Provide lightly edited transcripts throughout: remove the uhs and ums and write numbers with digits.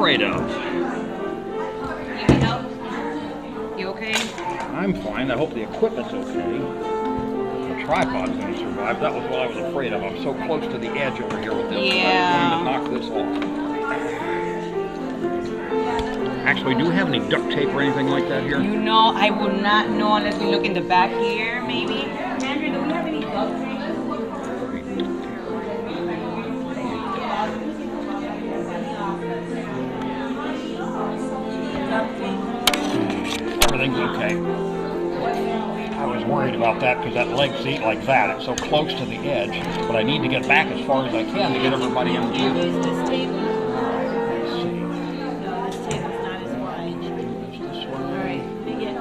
afraid of. Need any help? You okay? I'm fine. I hope the equipment's okay. The tripod's going to survive. That was what I was afraid of. I'm so close to the edge over here with this. Yeah. I'm going to knock this off. Actually, do we have any duct tape or anything like that here? You know, I will not know unless we look in the back here, maybe. Andrea, do we have any duct tape? Everything's okay. I was worried about that because that leg seat like that, it's so close to the edge, but I need to get back as far as I can to get everybody in view. Is this table? Let's see. No, this table's not as wide. This one. All right, we get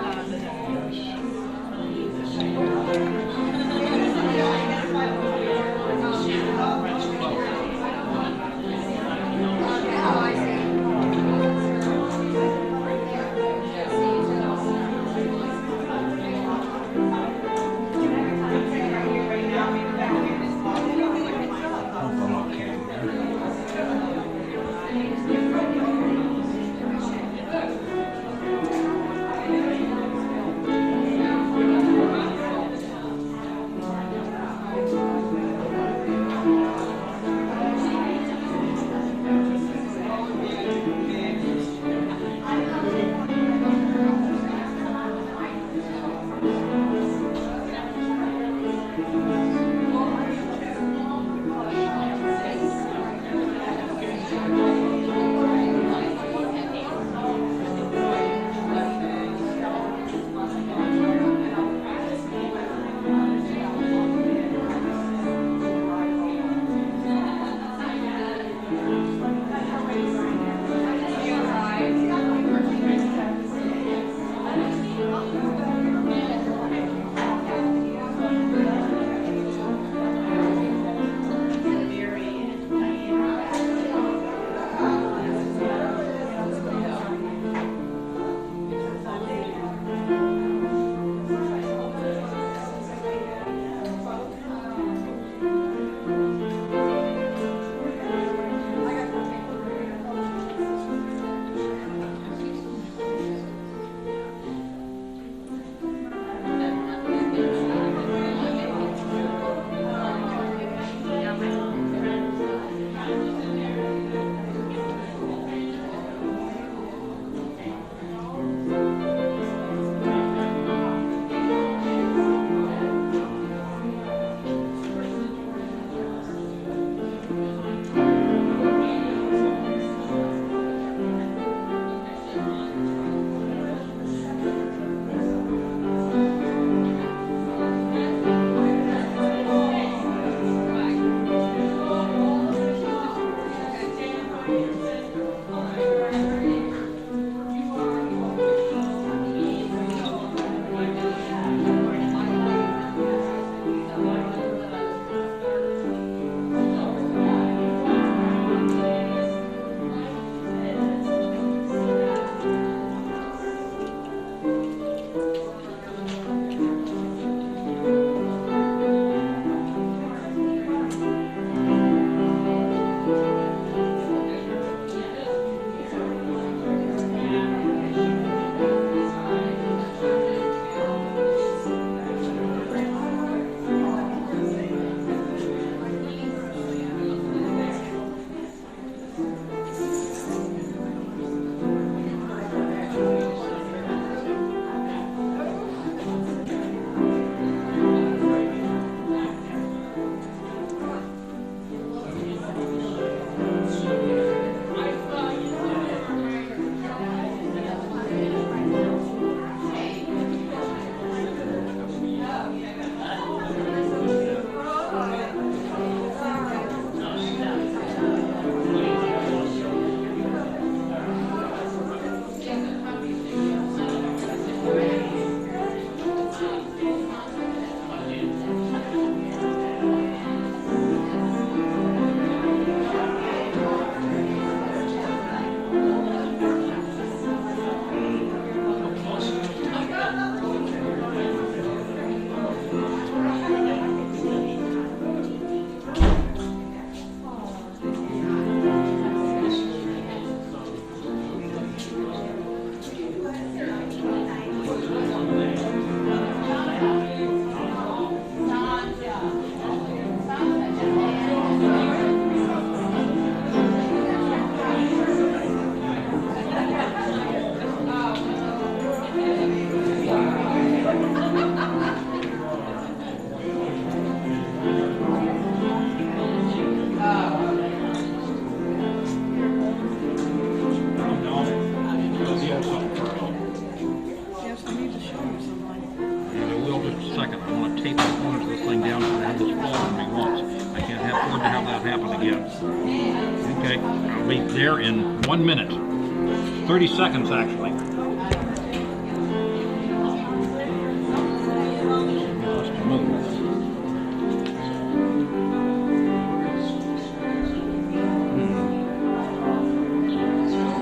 Okay, I'll be there in 1 minute. 30 seconds, actually. Just move.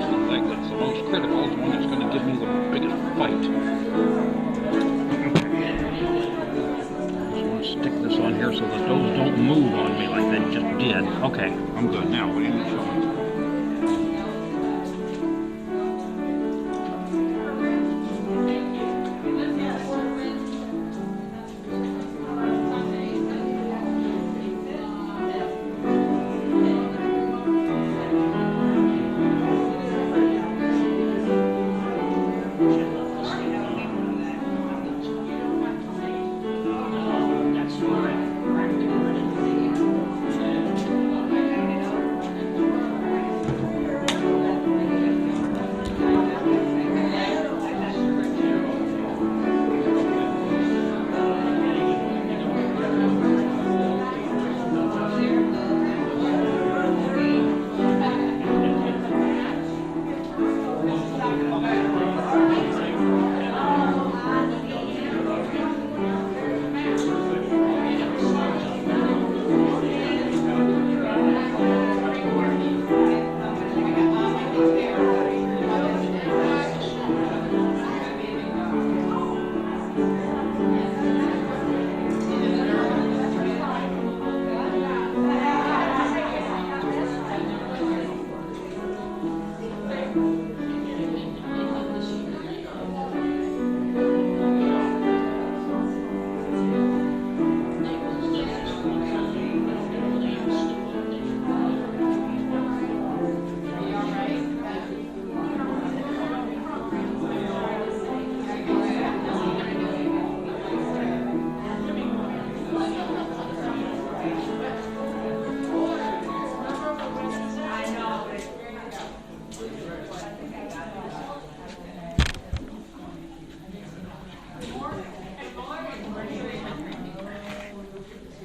I think that's the most critical, the one that's going to give me the biggest fight. Just want to stick this on here so that those don't move on me like they just did. Okay, I'm good now. What do you need to show me?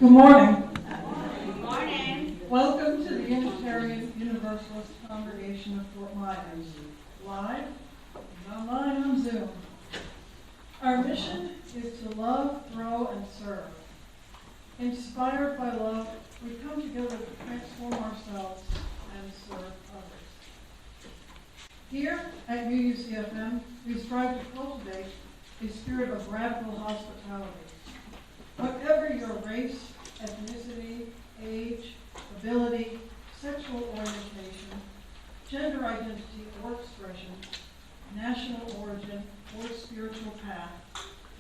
Good morning. Good morning. Welcome to the Unitarian Universalist Congregation of Fort Myers, live and online on Zoom. Our mission is to love, grow, and serve. Inspired by love, we come together to transform ourselves and serve others. Here at UUCFM, we strive to cultivate a spirit of radical hospitality. Whatever your race, ethnicity, age, ability, sexual orientation, gender identity or expression, national origin, or spiritual path,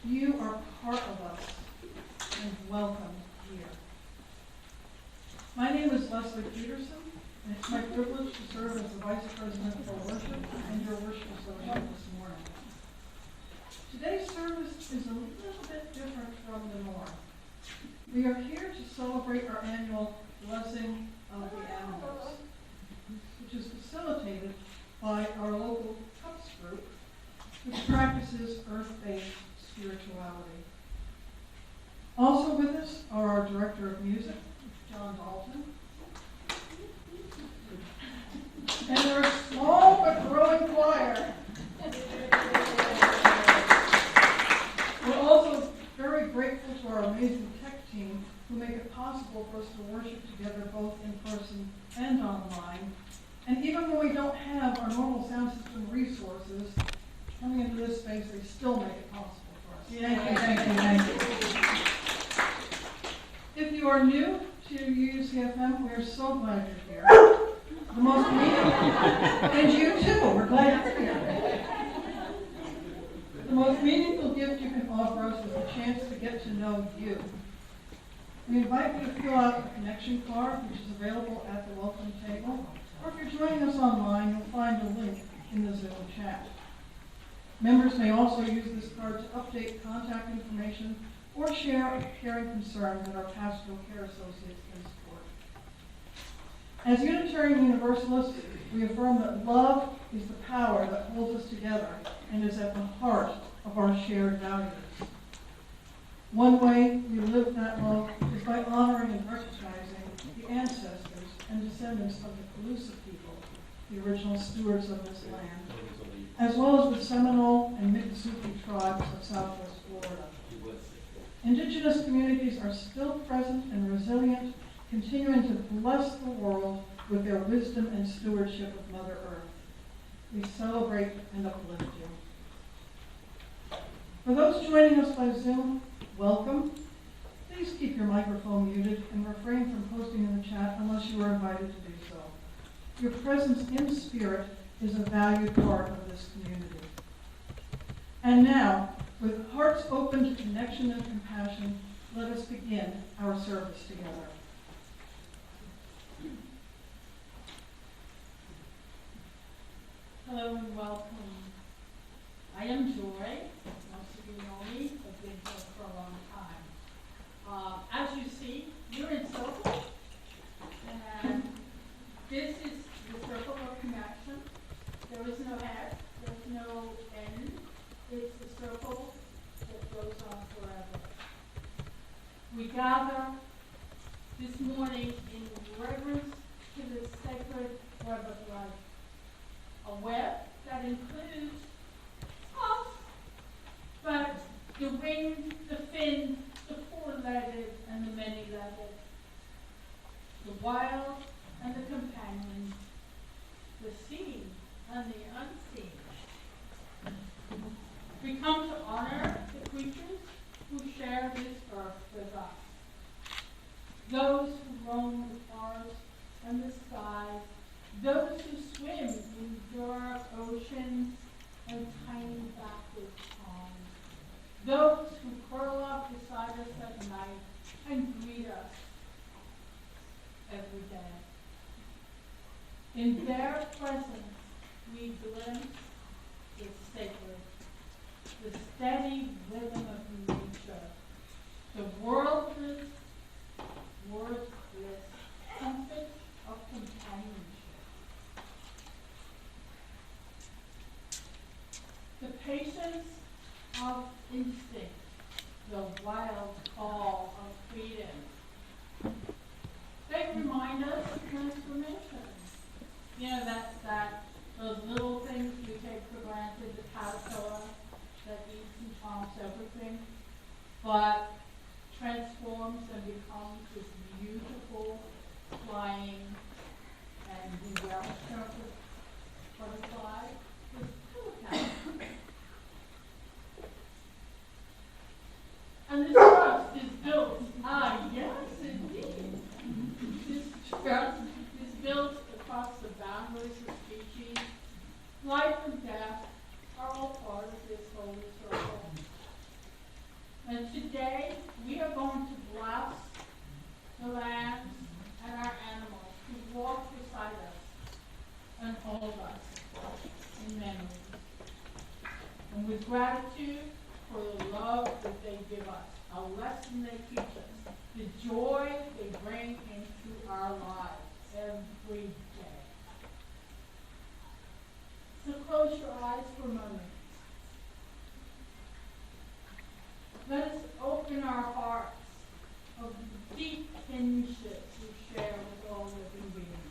you are part of us and welcome here. My name is Lesley Peterson, and it's my privilege to serve as the Vice President for Worship and your Worship Associate this morning. Today's service is a little bit different from the norm. We are here to celebrate our annual Blessing of the Animals, which is facilitated by our local CUUPS group, which practices earth-based spirituality. Also with us are our Director of Music, John Dalton, and our small but growing choir. We're also very grateful to our amazing tech team who make it possible for us to worship together both in person and online. And even when we don't have our normal sound system resources, coming into this space, they still make it possible for us. Thank you. If you are new to UUCFM, we're so glad you're here. The most and you too, we're glad you're here. The most meaningful gift you can offer us is the chance to get to know you. We invite you to fill out a connection card, which is available at the welcome table, or if you're joining us online, you'll find a link in the Zoom chat. Members may also use this card to update contact information or share a caring concern that our pastoral care associates can support. As Unitarian Universalists, we affirm that love is the power that holds us together and is at the heart of our shared values. One way we live that love is by honoring and recognizing the ancestors and descendants of the Calusa people, the original stewards of this land, as well as the Seminole and Miccosukee tribes of southwest Florida. Indigenous communities are still present and resilient, continuing to bless the world with their wisdom and stewardship of Mother Earth. We celebrate and uplift you. For those joining us by Zoom, welcome. Please keep your microphone muted and refrain from posting in the chat unless you are invited to do so. Your presence in spirit is a valued part of this community. And now, with hearts open to connection and compassion, let us begin our service together. Hello and welcome. I am Joy. Most of you know me. I've been here for a long time. As you see, you're in circle, and this is the circle of connection. There is no head, there's no end. It's a circle that goes on forever. We gather this morning in reverence to the sacred web of life. A web that includes us, but the wing, the fin, the four-legged, and the many-legged, the wild and the companion, the seen and the unseen. We come to honor the creatures who share this earth with us, those who roam the forest and the skies, those who swim in dark oceans and tiny backward ponds, those who curl up beside us at night and greet us every day. In their presence, we glimpse the sacred, the steady rhythm of nature, the worldless, wordless comfort of companionship. The patience of instinct, the wild call of freedom. They remind us of transformation. You know, those little things we take for granted, the caterpillar that eats and chomps everything, but transforms and becomes this beautiful flying and well-surfaced butterfly. And this trust is built, yes indeed. This trust is built across the boundaries of species. Life and death are all part of this holy circle. And today, we are going to bless the lands and our animals who walk beside us and hold us in memory. And with gratitude for the love that they give us, a lesson they teach us, the joy they bring into our lives every day. So close your eyes for a moment. Let us open our hearts of the deep kinship we share with all living beings.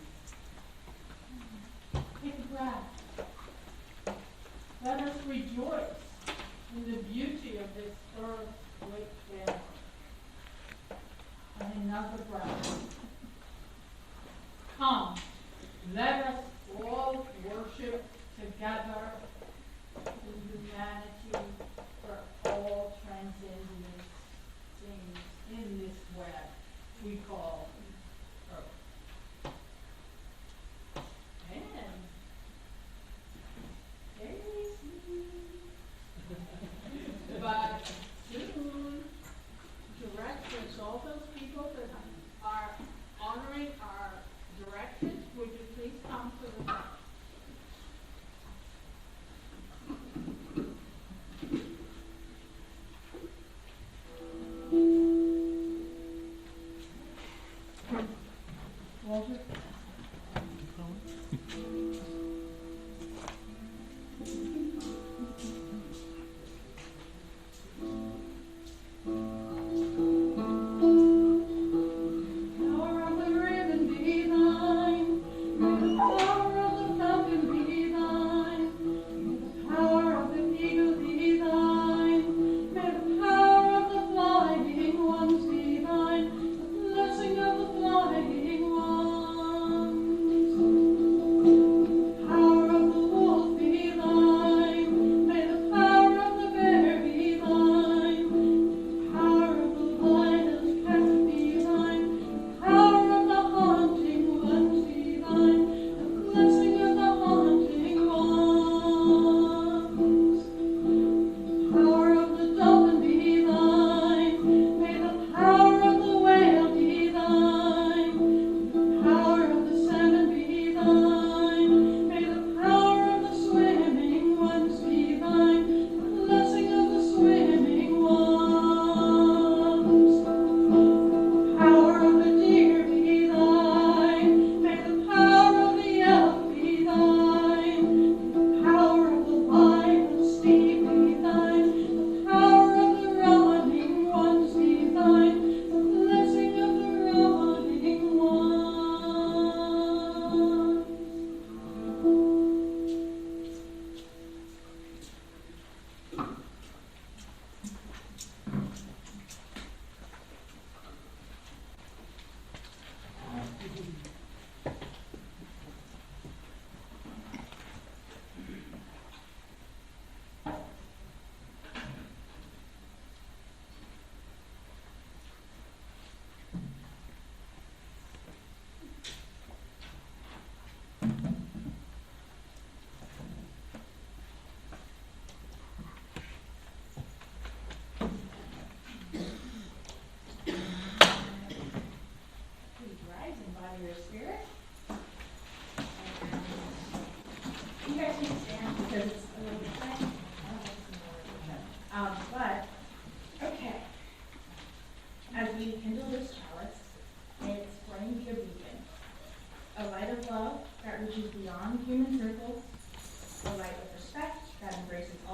Take a breath. Let us rejoice in the beauty of this earth's great family. And another breath. Come, let us all worship together in humanity for all transcendent things in this web we call earth. And but soon, directors, all those people that are honoring our directions, would you please come to the front?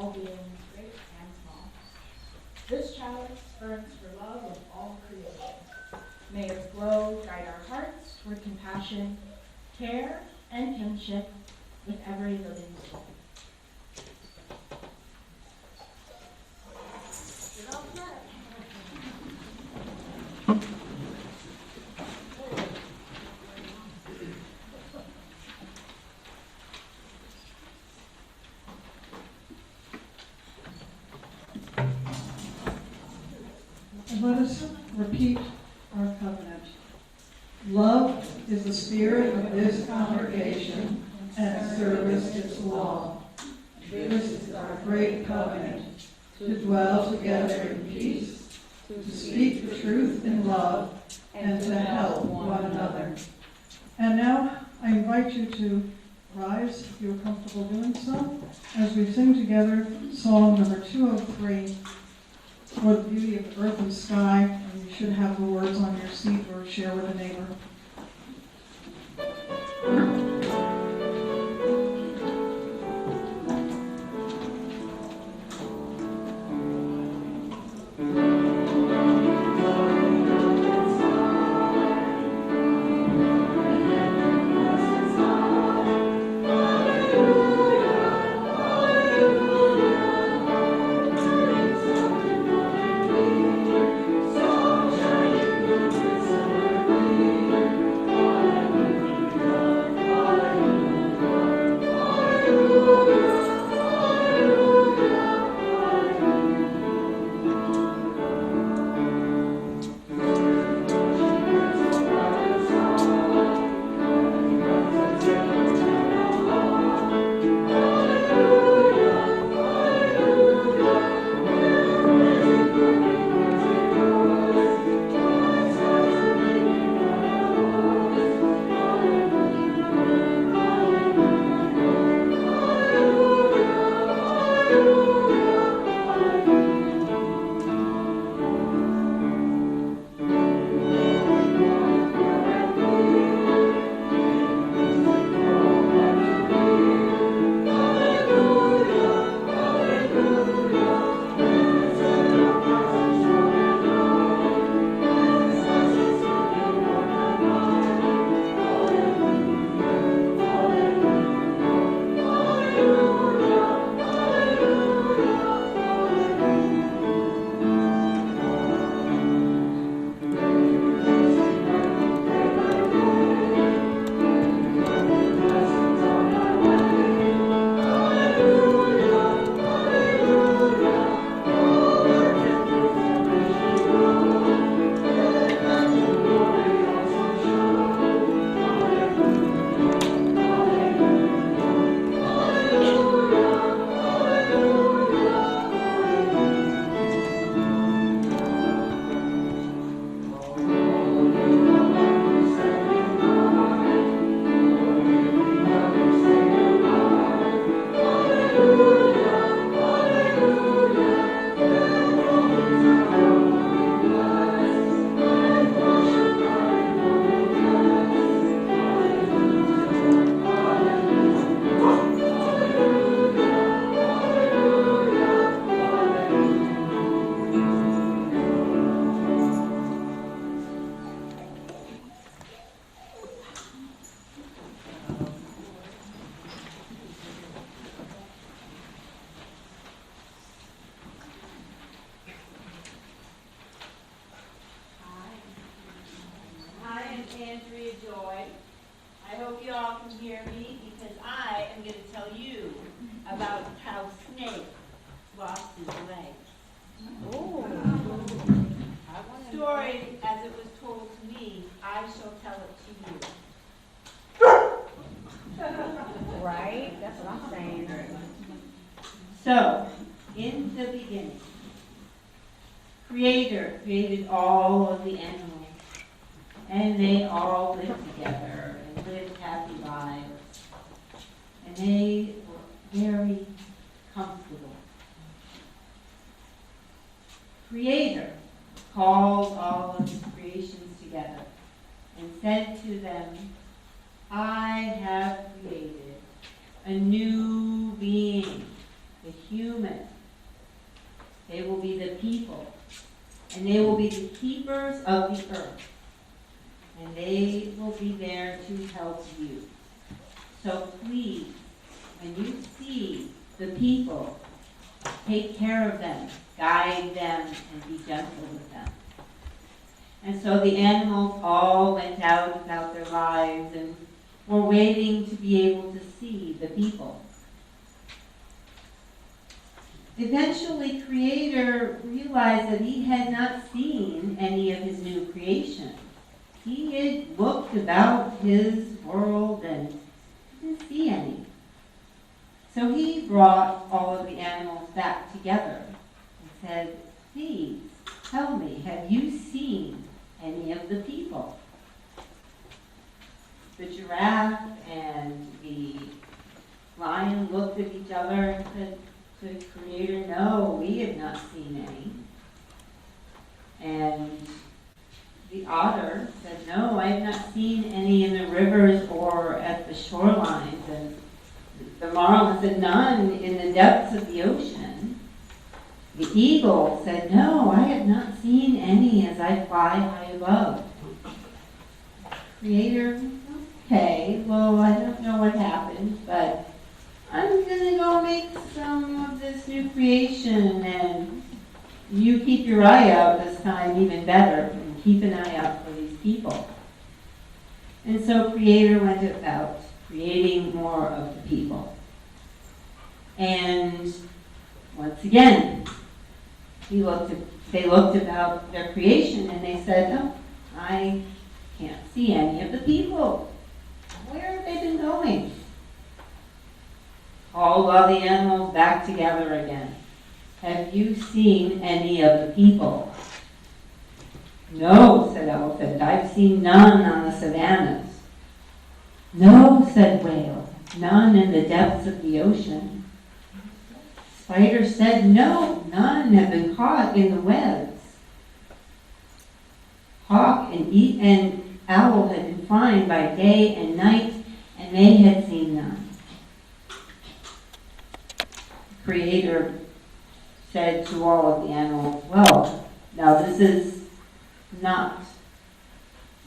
all beings, great and small. This chalice burns for love of all creation. May its glow guide our hearts toward compassion, care, and kinship with every living soul. And let us repeat our covenant. Love is the spirit of this congregation, and service its law. This is our great covenant, to dwell together in peace, to speak the truth in love, and to help one another. And now I invite you to rise, if you're comfortable doing so, as we sing together Psalm number 203, For the Beauty of Earth and Sky, and you should have the words on your seat or share with a neighbor. Andrea Joy. I hope you all can hear me because I am going to tell you about how Snake lost his legs. Oh. Story as it was told to me, I shall tell it to you. Right? That's what I'm saying. So, in the beginning, Creator created all of the animals, and they all lived together and lived happy lives. And they were very comfortable. Creator called all of his creations together and said to them, I have created a new being the humans. They will be the people. And they will be the keepers of the earth. And they will be there to help you. So please, when you see the people, take care of them, guide them, and be gentle with them. And so the animals all went out about their lives and were waiting to be able to see the people. Eventually, Creator realized that he had not seen any of his new creation. He had looked about his world and didn't see any. So he brought all of the animals back together and said, please, tell me, have you seen any of the people? The giraffe and the lion looked at each other and said to the Creator, no, we have not seen any. And the otter said, no, I have not seen any in the rivers or at the shorelines. And the marlin said, none in the depths of the ocean. The eagle said, no, I have not seen any as I fly high above. Creator, okay, well, I don't know what happened, but I'm going to go make some of this new creation, and you keep your eye out this time even better, and keep an eye out for these people. And so Creator went about creating more of the people. And once again, they looked about their creation and they said, no, I can't see any of the people. Where have they been going? All of the animals back together again. Have you seen any of the people? No, said Elephant, I've seen none on the savannas. No, said Whale, none in the depths of the ocean. Spider said, no, none have been caught in the webs. Hawk and owl had been flying by day and night, and they had seen none. Creator said to all of the animals, well, now this is not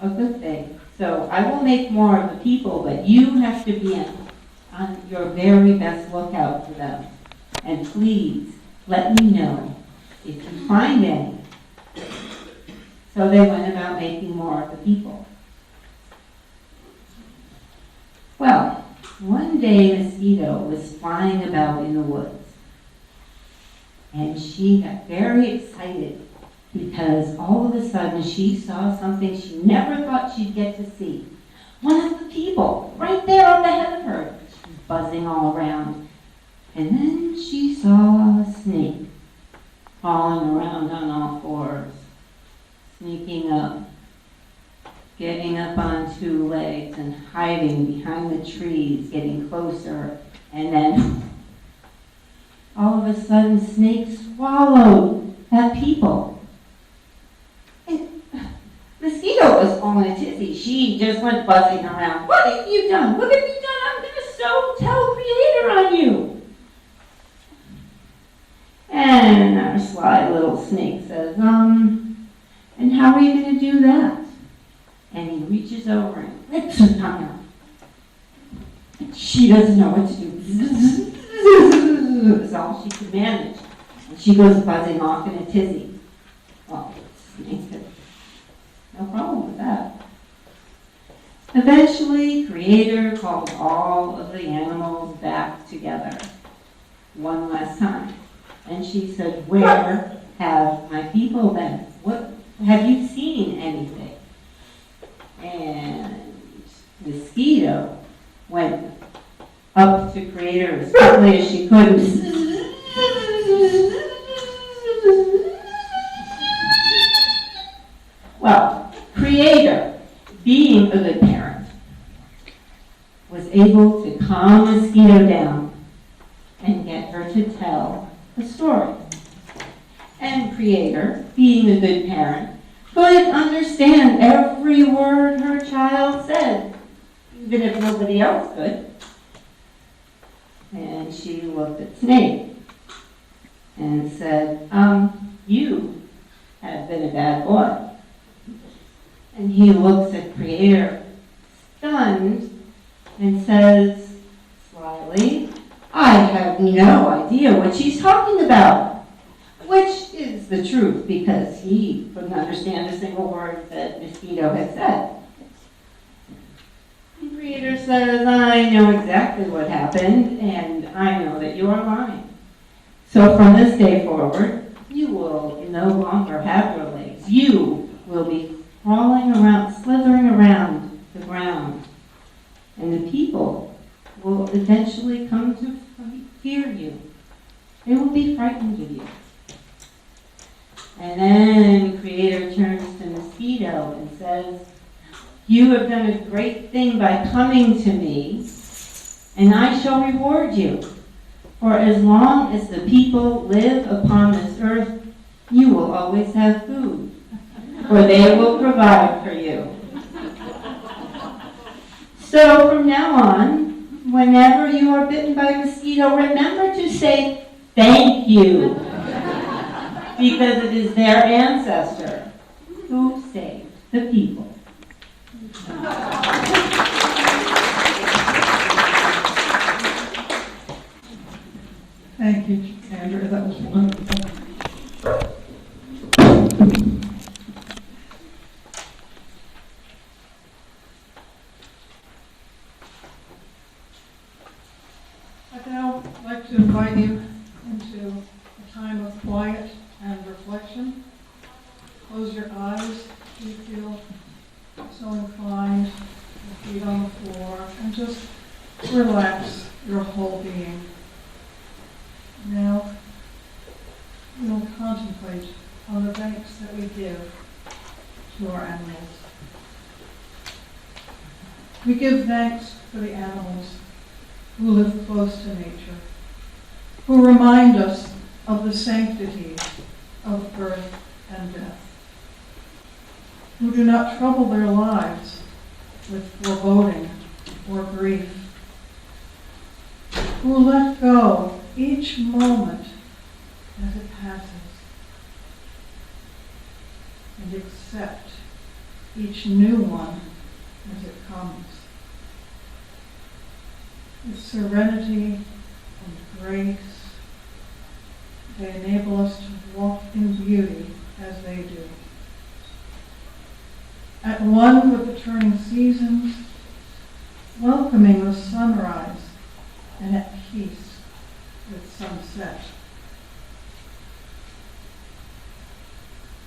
a good thing. So I will make more of the people, but you have to be on your very best lookout for them. And please, let me know if you find any. So they went about making more of the people. Well, one day Mosquito was flying about in the woods. And she got very excited because all of a sudden she saw something she never thought she'd get to see. One of the people, right there on the head of her, buzzing all around. And then she saw a snake crawling around on all fours, sneaking up, getting up on two legs and hiding behind the trees, getting closer, and then all of a sudden snake swallowed that people. And Mosquito was all in a tizzy. She just went buzzing around. What have you done? What have you done? I'm going to so tell Creator on you. And our sly little snake says, and how are you going to do that? And he reaches over and rips her tongue out. And she doesn't know what to do. It's all she could manage. And she goes buzzing off in a tizzy. Well, the snake said, no problem with that. Eventually, Creator called all of the animals back together one last time. And she said, where have my people been? What have you seen anything? And Mosquito went up to Creator as quickly as she could. Well, Creator, being a good parent, was able to calm Mosquito down and get her to tell the story. And Creator, being a good parent, could understand every word her child said, even if nobody else could. And she looked at Snake and said, you have been a bad boy. And he looks at Creator, stunned, and says slyly, I have no idea what she's talking about. Which is the truth, because he couldn't understand a single word that Mosquito had said. The Creator says, I know exactly what happened, and I know that you are lying. So from this day forward, you will no longer have your legs. You will be crawling around, slithering around the ground. And the people will eventually come to fear you. They will be frightened of you. And then Creator turns to Mosquito and says, you have done a great thing by coming to me, and I shall reward you. For as long as the people live upon this earth, you will always have food, for they will provide for you. So from now on, whenever you are bitten by a mosquito, remember to say thank you, because it is their ancestor who saved the people. Thank you, Andrea, that was wonderful. I'd now like to invite you into a time of quiet and reflection. Close your eyes if you feel so inclined, your feet on the floor, and just relax your whole being. Now, we will contemplate on the thanks that we give to our animals. We give thanks for the animals who live close to nature, who remind us of the sanctity of birth and death, who do not trouble their lives with foreboding or grief, who let go each moment as it passes and accept each new one as it comes. With serenity and grace, they enable us to walk in beauty as they do. At one with the turning seasons, welcoming the sunrise, and at peace with sunset.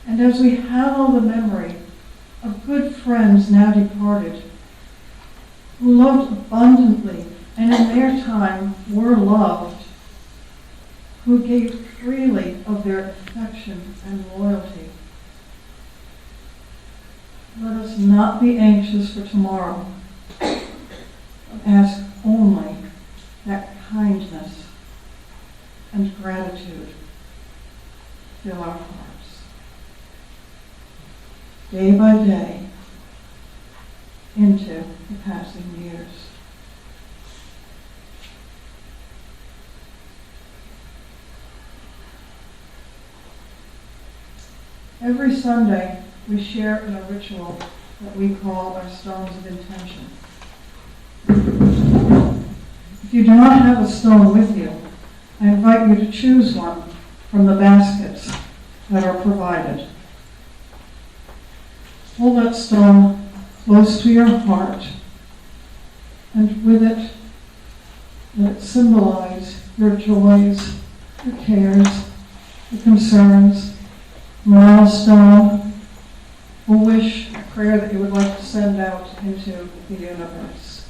And as we hallow the memory of good friends now departed, who loved abundantly and in their time were loved, who gave freely of their affection and loyalty, let us not be anxious for tomorrow, but ask only that kindness and gratitude fill our hearts. Day by day, into the passing years. Every Sunday, we share in a ritual that we call our stones of intention. If you do not have a stone with you, I invite you to choose one from the baskets that are provided. Hold that stone close to your heart, and with it, let it symbolize your joys, your cares, your concerns, milestone, a wish, a prayer that you would like to send out into the universe.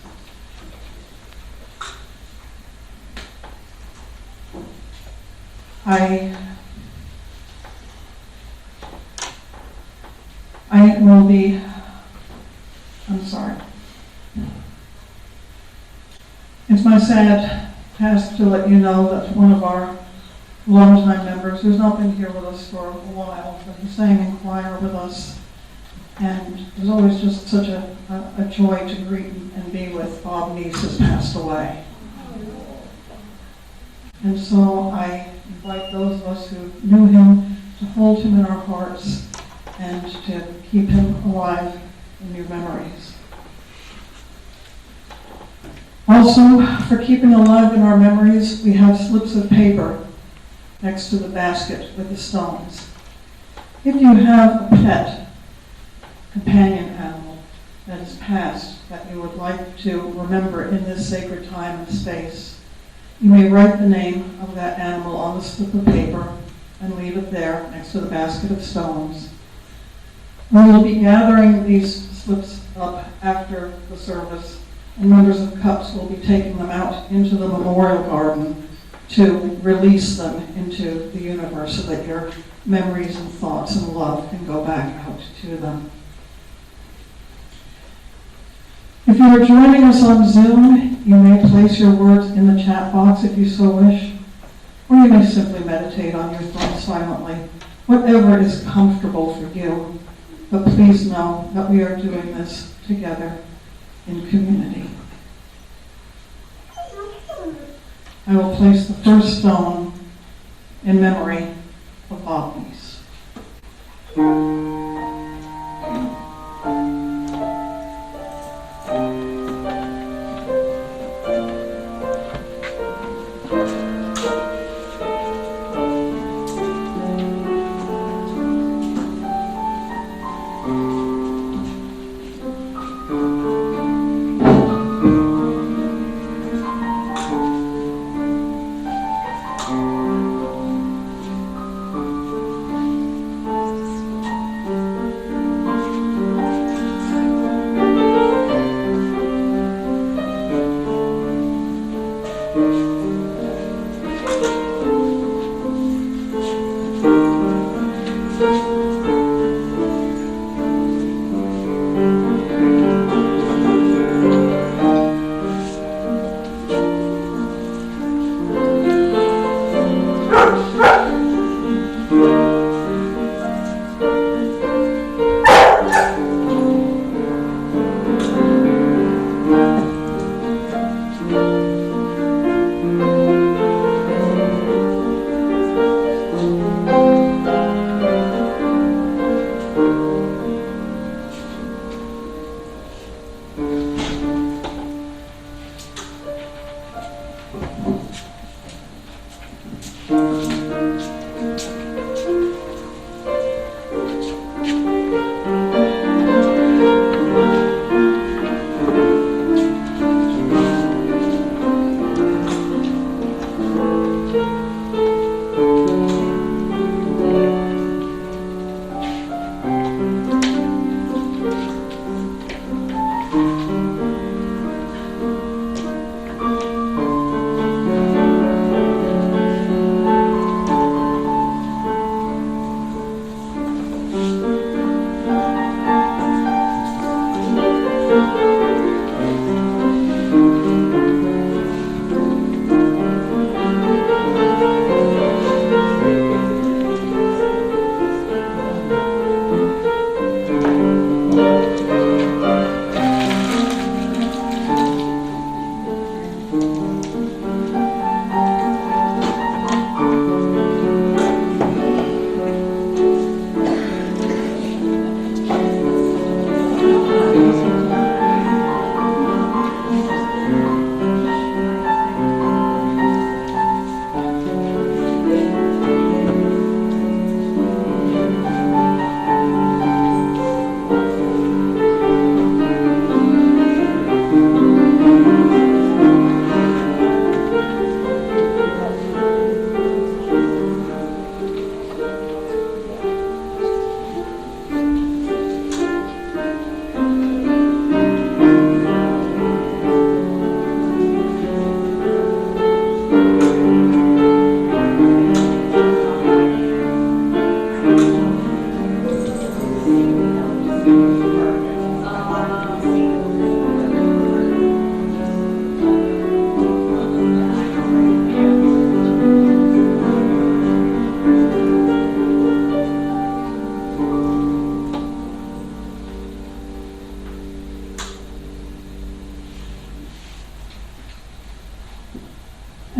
I will be, I'm sorry. It's my sad task to let you know that one of our longtime members, who's not been here with us for a while, but he sang in choir with us, and it was always just such a joy to greet and be with. Bob Neese has passed away. And so I invite those of us who knew him to hold him in our hearts and to keep him alive in your memories. Also, for keeping alive in our memories, we have slips of paper next to the basket with the stones. If you have a pet, companion animal that is passed that you would like to remember in this sacred time and space, you may write the name of that animal on the slip of paper and leave it there next to the basket of stones. We will be gathering these slips up after the service, and members of CUUPS will be taking them out into the memorial garden to release them into the universe so that your memories and thoughts and love can go back out to them. If you are joining us on Zoom, you may place your words in the chat box if you so wish, or you may simply meditate on your thoughts silently, whatever is comfortable for you. But please know that we are doing this together in community. I will place the first stone in memory of Bobby's.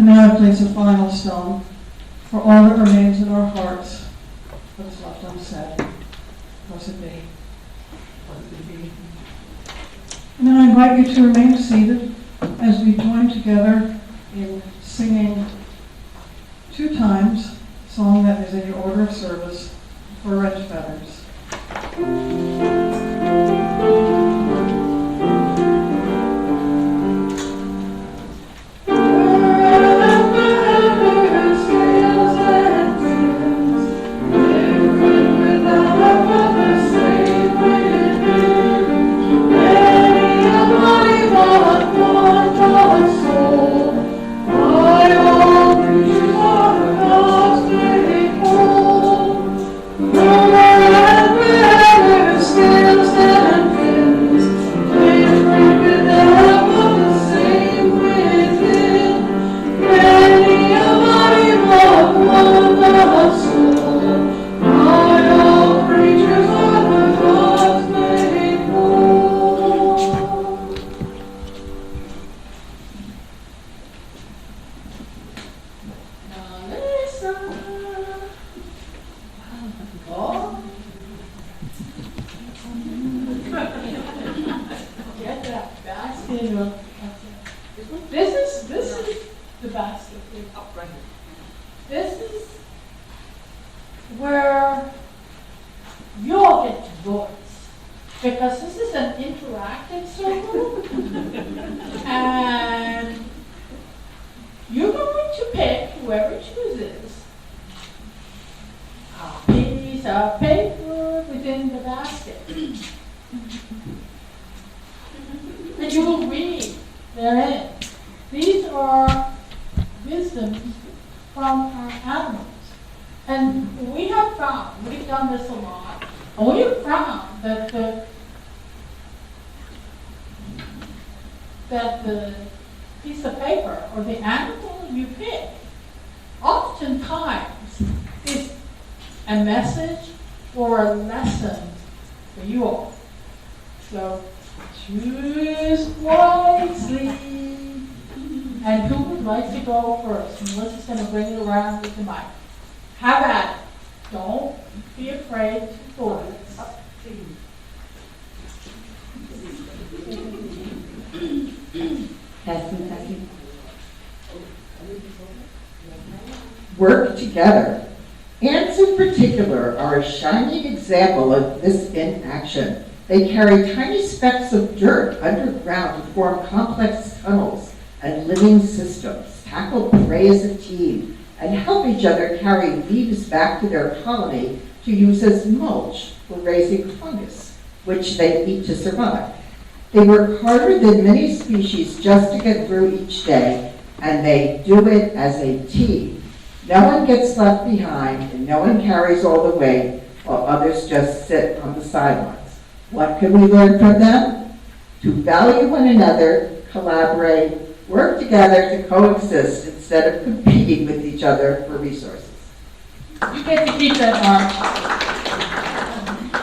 And now I place a final stone for all that remains in our hearts, what is left unsaid. Blessed be. Blessed be. And then I invite you to remain seated as we join together in singing 2 times a song that is in your order of service, for Red Feathers. That the piece of paper or the animal you pick oftentimes is a message or a lesson for you all. So choose wisely. And who would like to go first? Melyssa's going to bring it around with the mic. Have at it. Don't be afraid to forward it. Testing. Work together. Ants in particular are a shining example of this in action. They carry tiny specks of dirt underground to form complex tunnels and living systems, tackle prey as a team, and help each other carry leaves back to their colony to use as mulch for raising fungus, which they eat to survive. They work harder than many species just to get through each day, and they do it as a team. No one gets left behind, and no one carries all the weight, while others just sit on the sidelines. What can we learn from them? To value one another, collaborate, work together to coexist instead of competing with each other for resources. You get to keep that arm.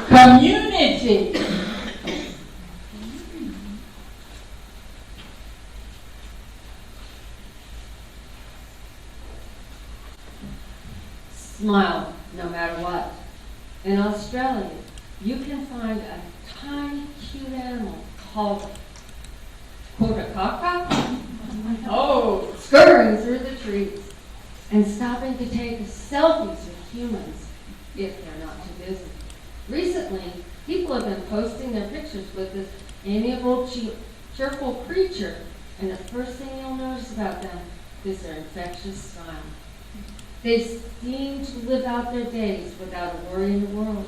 Community. Smile no matter what. In Australia, you can find a tiny, cute animal called Quota. Oh, Scurrying through the trees and stopping to take selfies with humans if they're not too busy. Recently, people have been posting their pictures with this amiable, cheerful creature, and the first thing you'll notice about them is their infectious smile. They seem to live out their days without a worry in the world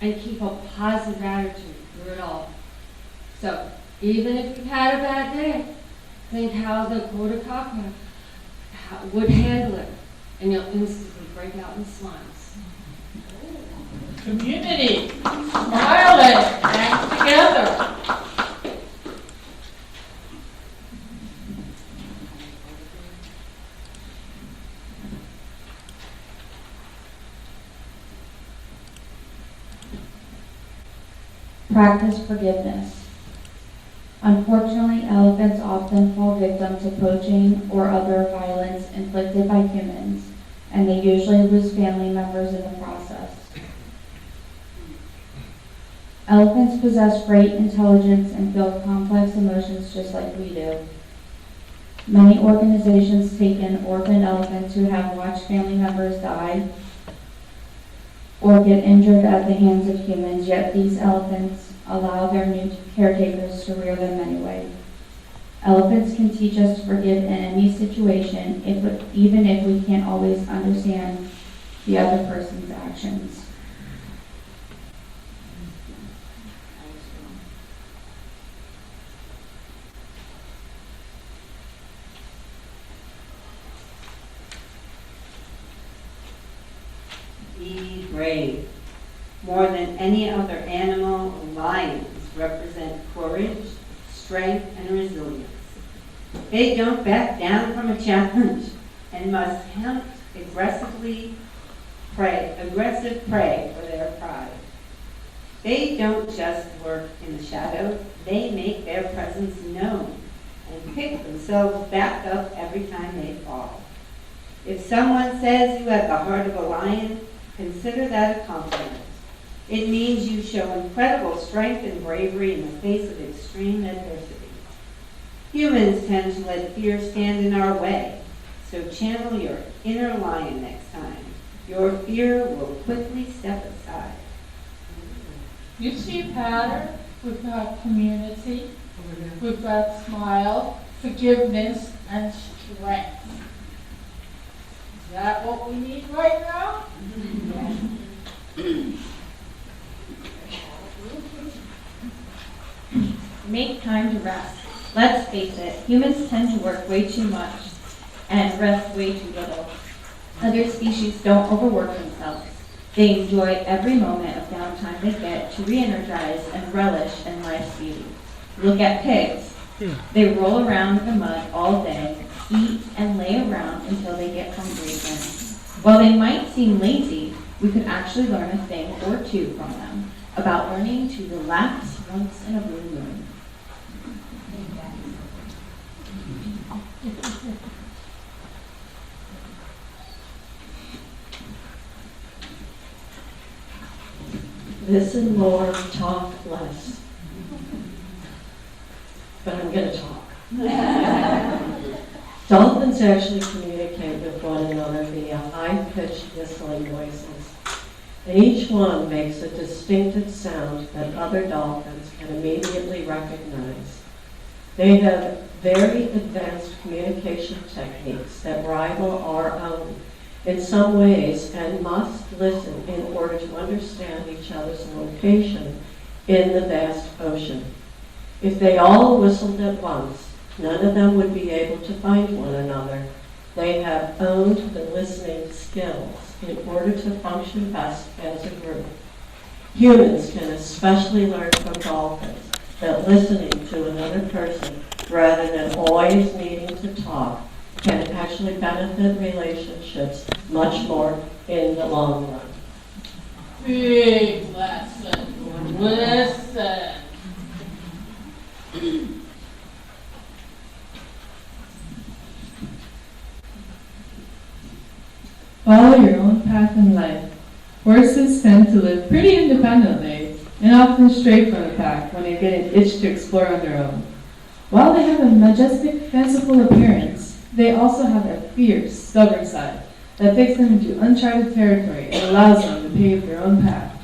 and keep a positive attitude through it all. So, even if you've had a bad day, think how the Quota would handle it, and you'll instantly break out in smiles. community. Smiling. Act together. Practice forgiveness. Unfortunately, elephants often fall victim to poaching or other violence inflicted by humans, and they usually lose family members in the process. Elephants possess great intelligence and feel complex emotions just like we do. Many organizations take in orphan elephants who have watched family members die or get injured at the hands of humans, yet these elephants allow their new caretakers to rear them anyway. Elephants can teach us to forgive in any situation, even if we can't always understand the other person's actions. Be brave. More than any other animal, lions represent courage, strength, and resilience. They don't back down from a challenge and must hunt aggressive prey for their pride. They don't just lurk in the shadows, they make their presence known and pick themselves back up every time they fall. If someone says you have the heart of a lion, consider that a compliment. It means you show incredible strength and bravery in the face of extreme adversity. Humans tend to let fear stand in our way, so channel your inner lion next time. Your fear will quickly step aside. You see a pattern? We've got community, we've got smile, forgiveness, and strength. Is that what we need right now? Make time to rest. Let's face it, humans tend to work way too much and rest way too little. Other species don't overwork themselves. They enjoy every moment of downtime they get to re-energize and relish in life's beauty. Look at pigs. They roll around in the mud all day, eat and lay around until they get hungry again. While they might seem lazy, we could actually learn a thing or two from them about learning to relax once in a blue moon. Listen more, talk less. But I'm going to talk. Dolphins actually communicate with one another via high-pitched whistling noises. And each one makes a distinctive sound that other dolphins can immediately recognize. They have very advanced communication techniques that rival our own in some ways and must listen in order to understand each other's location in the vast ocean. If they all whistled at once, none of them would be able to find one another. They have honed the listening skills in order to function best as a group. Humans can especially learn from dolphins that listening to another person rather than always needing to talk can actually benefit relationships much more in the long run. Big lesson. Listen. Follow your own path in life. Horses tend to live pretty independently and often stray from the pack when they get an itch to explore on their own. While they have a majestic, fanciful appearance, they also have a fierce, stubborn side that takes them into uncharted territory and allows them to pave their own path.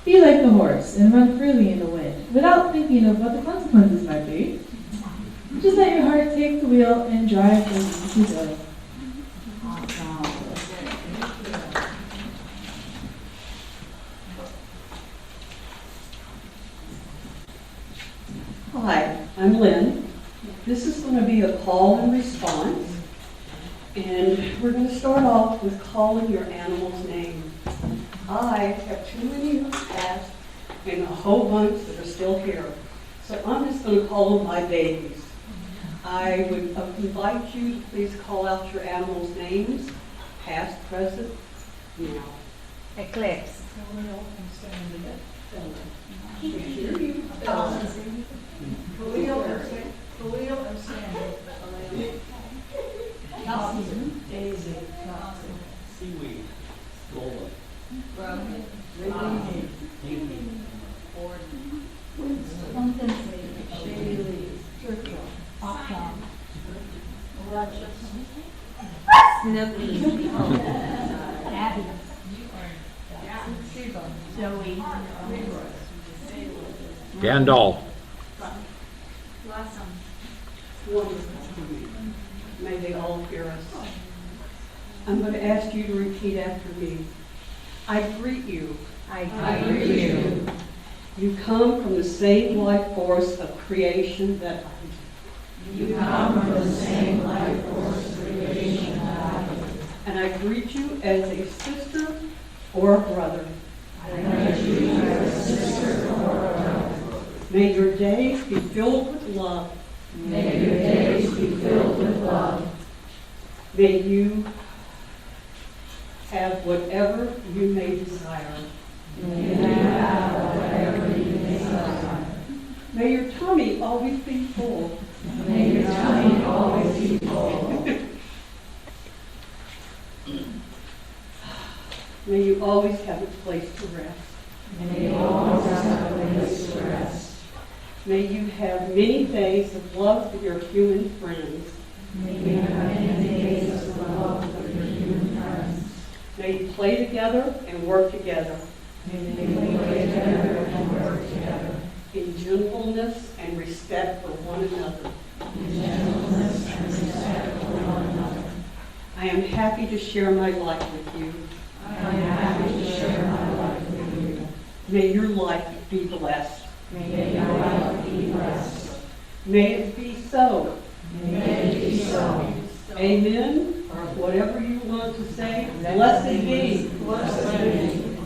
Be like the horse and run freely in the wind without thinking of what the consequences might be. Just let your heart take the wheel and drive where you need to go. Hi, I'm Lynn. This is going to be a call and response. And we're going to start off with calling your animal's name. I have too many who've passed and a whole bunch that are still here. So I'm just going to call them my babies. I would invite you to please call out your animal's names, past, present, now. Eclipse. Khalil and Sandy. Daisy. Seaweed. Lola. Broken. Snoopy. Abby. Joey. Gandalf. Blossom. Wonderful. May they all hear us. I'm going to ask you to repeat after me. I greet you. I greet you. You come from the same life force of creation that I do. You come from the same life force of creation that I do. And I greet you as a sister or a brother. I greet you as a sister or a brother. May your days be filled with love. May your days be filled with love. May you have whatever you may desire. May you have whatever you desire. May your tummy always be full. May your tummy always be full. May you always have a place to rest. May you always have a place to rest. May you have many days of love with your human friends. May you have many days of love with your human friends. May you play together and work together. May you play together and work together. In gentleness and respect for one another. In gentleness and respect for one another. I am happy to share my life with you. I am happy to share my life with you. May your life be blessed. May your life be blessed. May it be so. May it be so. Amen, or whatever you want to say. Blessed be. Blessed be.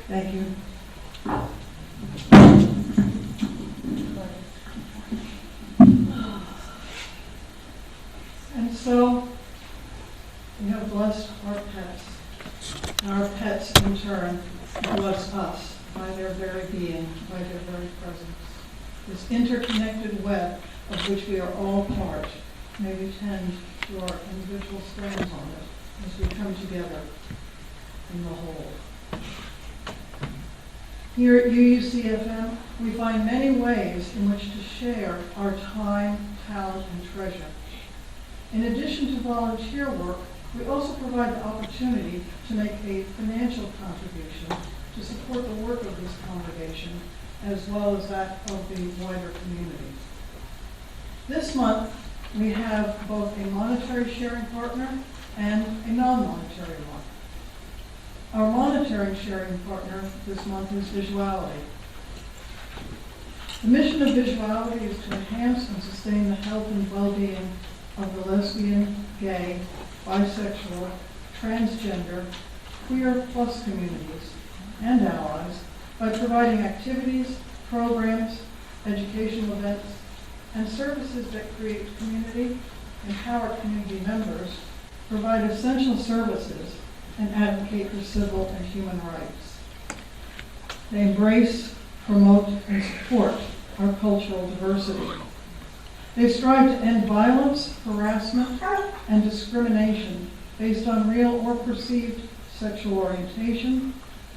Thank you. And so, we have blessed our pets. And our pets, in turn, bless us by their very being, by their very presence. This interconnected web of which we are all part, may we tend to our individual strands on it as we come together in the whole. Here at UUCFM, we find many ways in which to share our time, talent, and treasure. In addition to volunteer work, we also provide the opportunity to make a financial contribution to support the work of this congregation, as well as that of the wider community. This month, we have both a monetary sharing partner and a non-monetary one. Our monetary sharing partner this month is Visuality. The mission of Visuality is to enhance and sustain the health and well-being of the lesbian, gay, bisexual, transgender, queer plus communities and allies by providing activities, programs, educational events, and services that create community, empower community members, provide essential services, and advocate for civil and human rights. They embrace, promote, and support our cultural diversity. They strive to end violence, harassment, and discrimination based on real or perceived sexual orientation,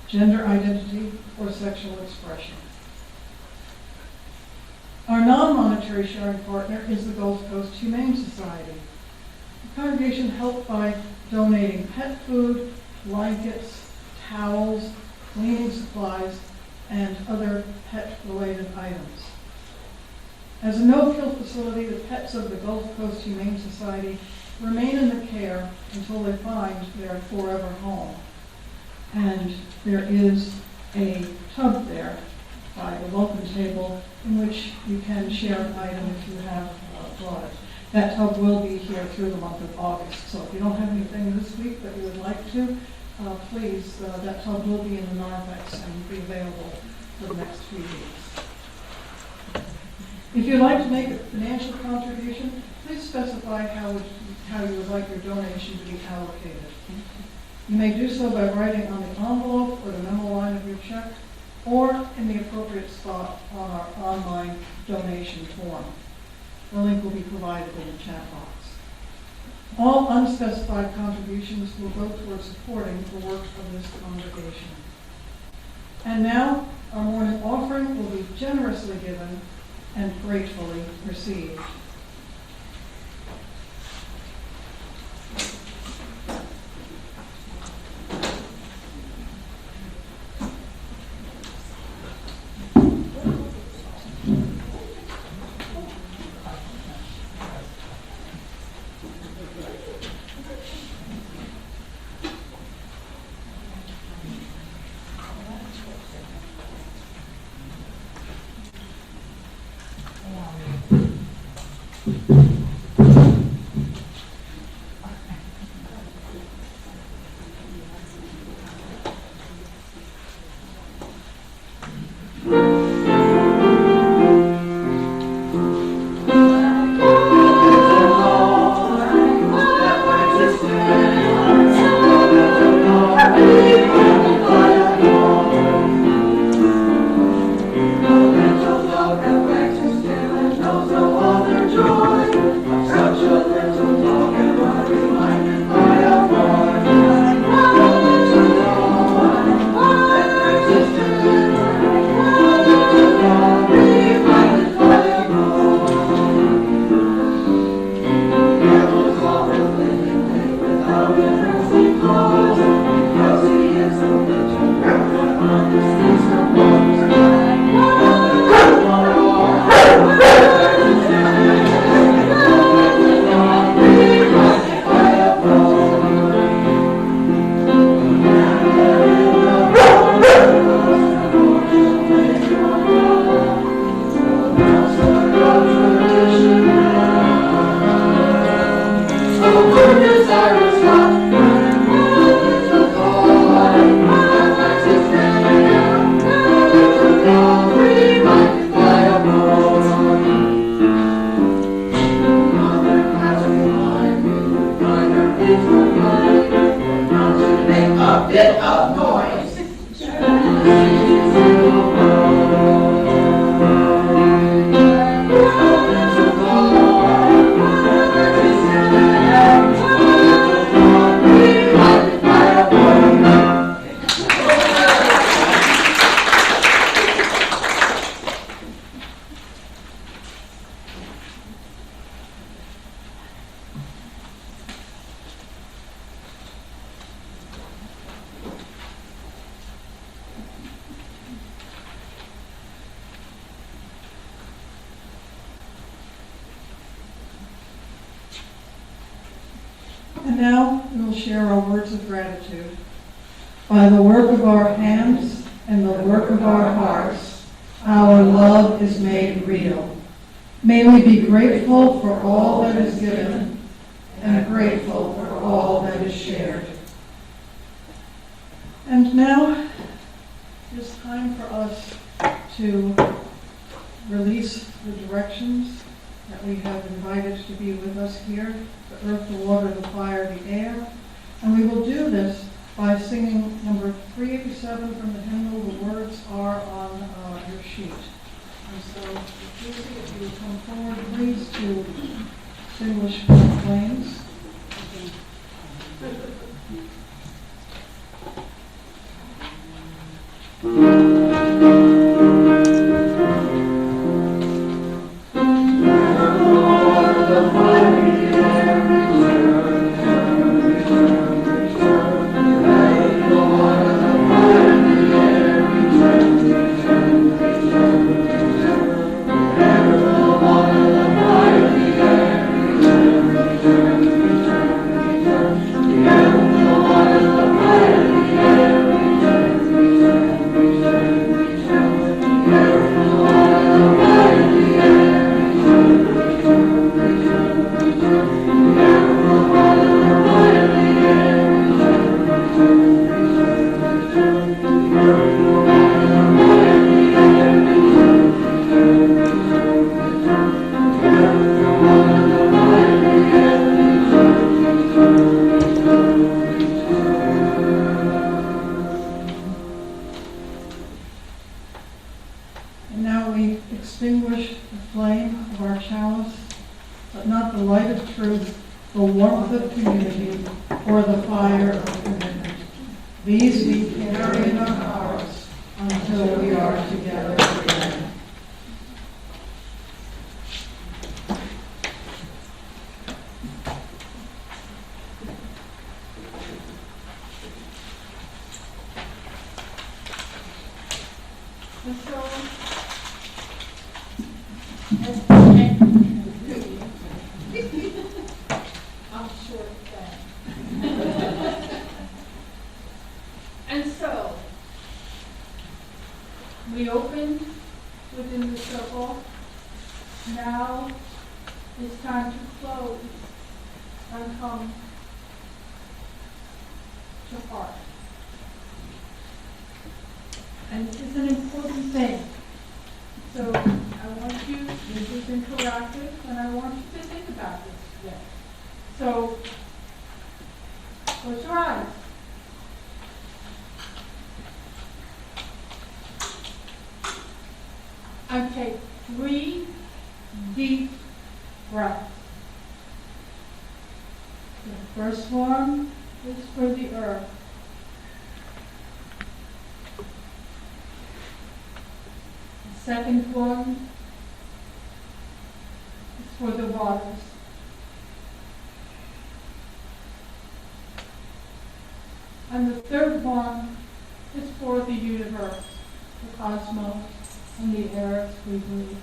gender identity, or sexual expression. Our non-monetary sharing partner is the Gulf Coast Humane Society. The congregation helped by donating pet food, blankets, towels, cleaning supplies, and other pet-related items. As a no-kill facility, the pets of the Gulf Coast Humane Society remain in the care until they find their forever home. And there is a tub there by the welcome table in which you can share an item if you have brought it. That tub will be here through the month of August. So if you don't have anything this week that you would like to, please, that tub will be in the narthex and be available for the next few weeks. If you'd like to make a financial contribution, please specify how you would like your donation to be allocated. You may do so by writing on the envelope or the memo line of your check, or in the appropriate spot on our online donation form. The link will be provided in the chat box. All unspecified contributions will go towards supporting the work of this congregation. And now, our morning offering will be generously given and gratefully received. And now we will share our words of gratitude. By the work of our hands and the work of our hearts, our love is made real. May we be grateful for all that is given and grateful for all that is shared. And now it is time for us to release the directions that we have invited to be with us here, the earth, the water, the fire, the air. And we will do this by singing number 387 from the hymnal. The words are on your sheet. And so, if you would come forward, please, to extinguish the flames. flame of our chalice, but not the light of truth, the warmth of community, or the fire of commitment. These we carry in our hearts until we are together again. And so, I'm short then. And so, we open within the circle. Now it's time to close and come to heart. And this is an important thing. So I want you, this is interactive, and I want you to think about this today. So close your eyes. And take 3 deep breaths. The first one is for the earth. The second one is for the waters. And the third one is for the universe, the cosmos, and the air we breathe.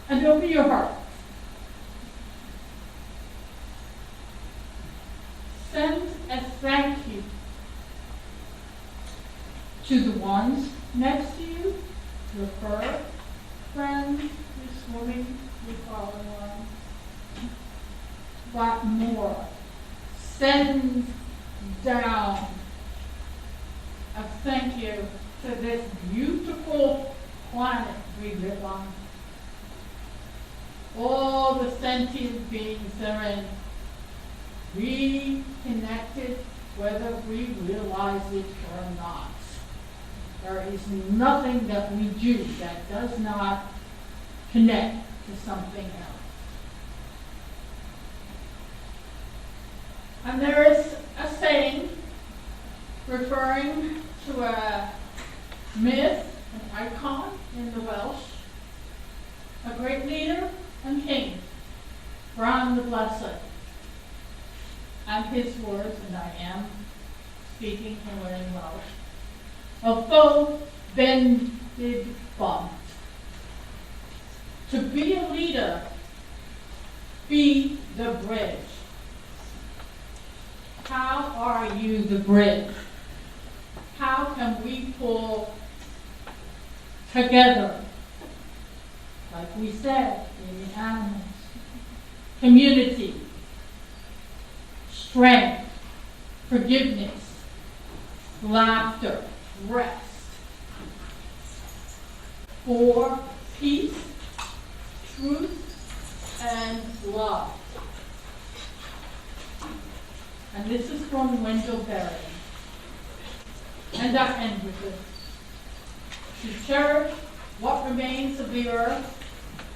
And open your heart. Send a thank you to the ones next to you, your fur friends, your swimming, your fallen ones. But more. Send down a thank you to this beautiful planet we live on. All the sentient beings therein, reconnected whether we realize it or not. There is nothing that we do that does not connect to something else. And there is a saying referring to a myth, an icon in the Welsh, a great leader and king, Bran the Blessed. And his words, and I am speaking and learning Welsh, of both bended bond. To be a leader, be the bridge. How are you the bridge? How can we pull together, like we said in the animals, community, strength, forgiveness, laughter, rest, for peace, truth, and love. And this is from Wendell Berry. And I end with this. To cherish what remains of the earth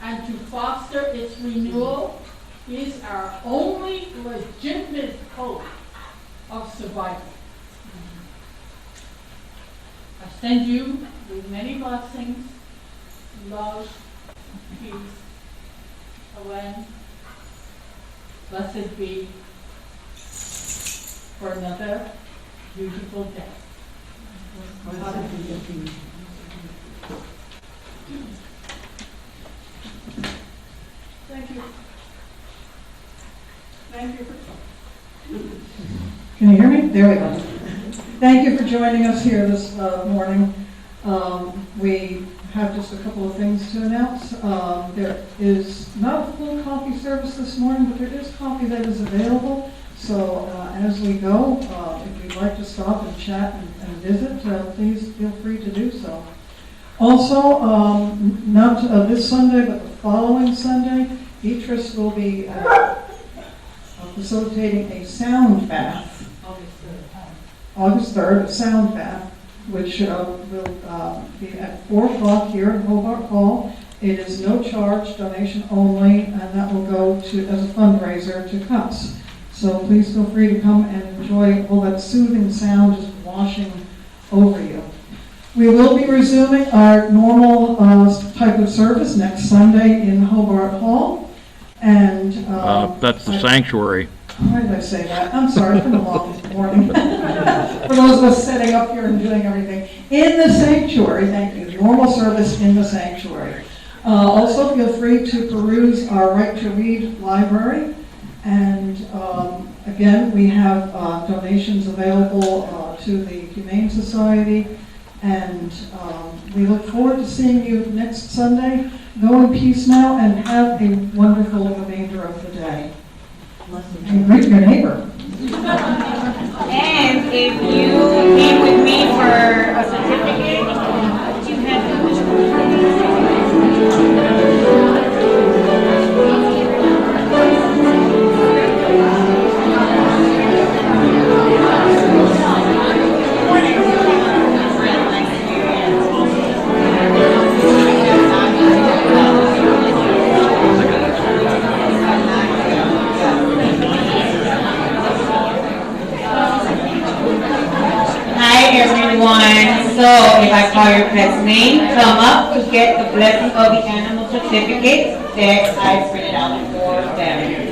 and to foster its renewal is our only legitimate hope of survival. I send you with many blessings, love, peace, Helen, blessed be for another beautiful day. Thank you. Thank you. Can you hear me? There we go. Thank you for joining us here this morning. We have just a couple of things to announce. There is not a full coffee service this morning, but there is coffee that is available. So as we go, if you'd like to stop and chat and visit, please feel free to do so. Also, not this Sunday, but the following Sunday, Beatrice will be facilitating a sound bath. August 3rd, a sound bath which will be at 4 o'clock here in Hobart Hall. It is no charge, donation only, and that will go to as a fundraiser to CUUPS. So please feel free to come and enjoy all that soothing sound just washing over you. We will be resuming our normal type of service next Sunday in Hobart Hall. And That's the sanctuary. why did I say that? I'm sorry, it's been a long morning. For those of us sitting up here and doing everything. In the sanctuary, thank you, normal service in the sanctuary. Also, feel free to peruse our Right to Read library. And again, we have donations available to the Humane Society. And we look forward to seeing you next Sunday. Go in peace now and have a wonderful remainder of the day. And greet your neighbor. And if you came with me for a certificate, you have So if I call your pet's name, come up to get the blessing of the animal certificate that I printed out for them.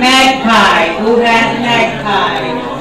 Magpie, who has magpie?